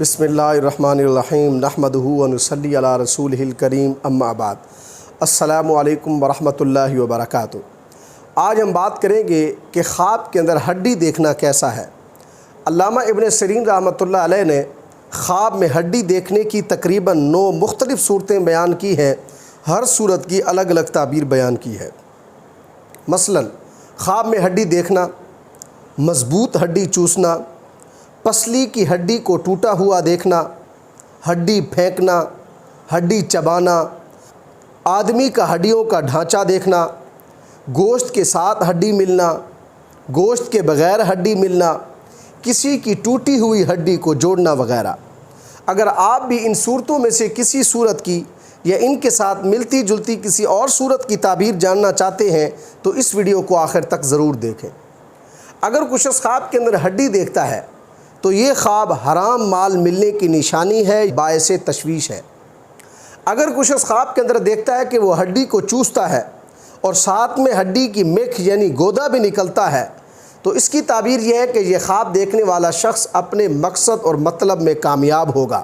بسم اللہ الرحمن الرحیم نحمدہ و نصلی علی رسولہ الکریم اما بعد السلام علیکم ورحمۃ اللہ وبرکاتہ۔ آج ہم بات کریں گے کہ خواب کے اندر ہڈی دیکھنا کیسا ہے۔ علامہ ابن سیرین رحمۃ اللہ علیہ نے خواب میں ہڈی دیکھنے کی تقریباً 9 مختلف صورتیں بیان کی ہیں، ہر صورت کی الگ الگ تعبیر بیان کی ہے۔ مثلاً خواب میں ہڈی دیکھنا، مضبوط ہڈی چوسنا، پسلی کی ہڈی کو ٹوٹا ہوا دیکھنا، ہڈی پھینکنا، ہڈی چبانا، آدمی کا ہڈیوں کا ڈھانچہ دیکھنا، گوشت کے ساتھ ہڈی ملنا، گوشت کے بغیر ہڈی ملنا، کسی کی ٹوٹی ہوئی ہڈی کو جوڑنا وغیرہ۔ اگر آپ بھی ان صورتوں میں سے کسی صورت کی یا ان کے ساتھ ملتی جلتی کسی اور صورت کی تعبیر جاننا چاہتے ہیں تو اس ویڈیو کو آخر تک ضرور دیکھیں۔ اگر کچھ شخص خواب کے اندر ہڈی دیکھتا ہے تو یہ خواب حرام مال ملنے کی نشانی ہے، باعث تشویش ہے۔ اگر کچھ شخص خواب کے اندر دیکھتا ہے کہ وہ ہڈی کو چوستا ہے اور ساتھ میں ہڈی کی میکھ یعنی گودا بھی نکلتا ہے تو اس کی تعبیر یہ ہے کہ یہ خواب دیکھنے والا شخص اپنے مقصد اور مطلب میں کامیاب ہوگا۔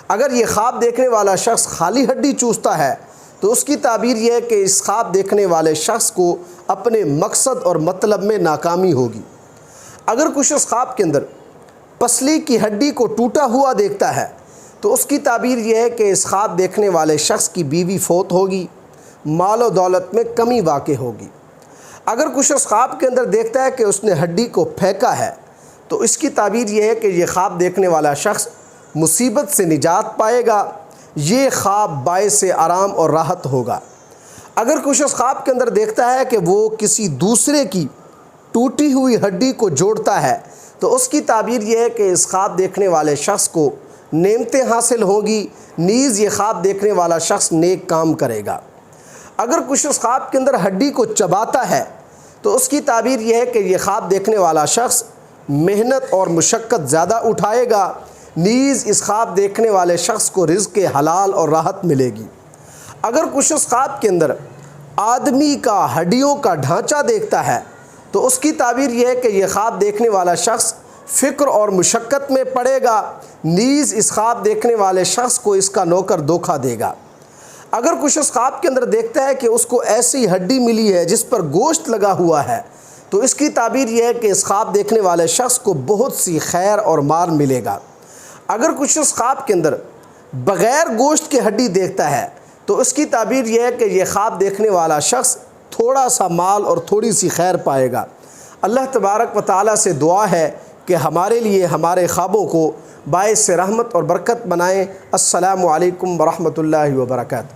اگر یہ خواب دیکھنے والا شخص خالی ہڈی چوستا ہے تو اس کی تعبیر یہ ہے کہ اس خواب دیکھنے والے شخص کو اپنے مقصد اور مطلب میں ناکامی ہوگی۔ اگر کچھ شخص خواب کے اندر پسلی کی ہڈی کو ٹوٹا ہوا دیکھتا ہے تو اس کی تعبیر یہ ہے کہ اس خواب دیکھنے والے شخص کی بیوی فوت ہوگی، مال و دولت میں کمی واقع ہوگی۔ اگر کچھ شخص خواب کے اندر دیکھتا ہے کہ اس نے ہڈی کو پھینکا ہے تو اس کی تعبیر یہ ہے کہ یہ خواب دیکھنے والا شخص مصیبت سے نجات پائے گا، یہ خواب باعث آرام اور راحت ہوگا۔ اگر کچھ شخص خواب کے اندر دیکھتا ہے کہ وہ کسی دوسرے کی ٹوٹی ہوئی ہڈی کو جوڑتا ہے تو اس کی تعبیر یہ ہے کہ اس خواب دیکھنے والے شخص کو نعمتیں حاصل ہوں گی، نیز یہ خواب دیکھنے والا شخص نیک کام کرے گا۔ اگر کچھ شخص خواب کے اندر ہڈی کو چباتا ہے تو اس کی تعبیر یہ ہے کہ یہ خواب دیکھنے والا شخص محنت اور مشقت زیادہ اٹھائے گا، نیز اس خواب دیکھنے والے شخص کو رزق حلال اور راحت ملے گی۔ اگر کچھ شخص خواب کے اندر آدمی کا ہڈیوں کا ڈھانچہ دیکھتا ہے تو اس کی تعبیر یہ ہے کہ یہ خواب دیکھنے والا شخص فکر اور مشقت میں پڑے گا، نیز اس خواب دیکھنے والے شخص کو اس کا نوکر دھوکہ دے گا۔ اگر کچھ شخص خواب کے اندر دیکھتا ہے کہ اس کو ایسی ہڈی ملی ہے جس پر گوشت لگا ہوا ہے تو اس کی تعبیر یہ ہے کہ اس خواب دیکھنے والے شخص کو بہت سی خیر اور مال ملے گا۔ اگر کچھ شخص خواب کے اندر بغیر گوشت کے ہڈی دیکھتا ہے تو اس کی تعبیر یہ ہے کہ یہ خواب دیکھنے والا شخص تھوڑا سا مال اور تھوڑی سی خیر پائے گا۔ اللہ تبارک و تعالیٰ سے دعا ہے کہ ہمارے لیے ہمارے خوابوں کو باعث رحمت اور برکت بنائیں۔ السلام علیکم ورحمۃ اللہ وبرکاتہ۔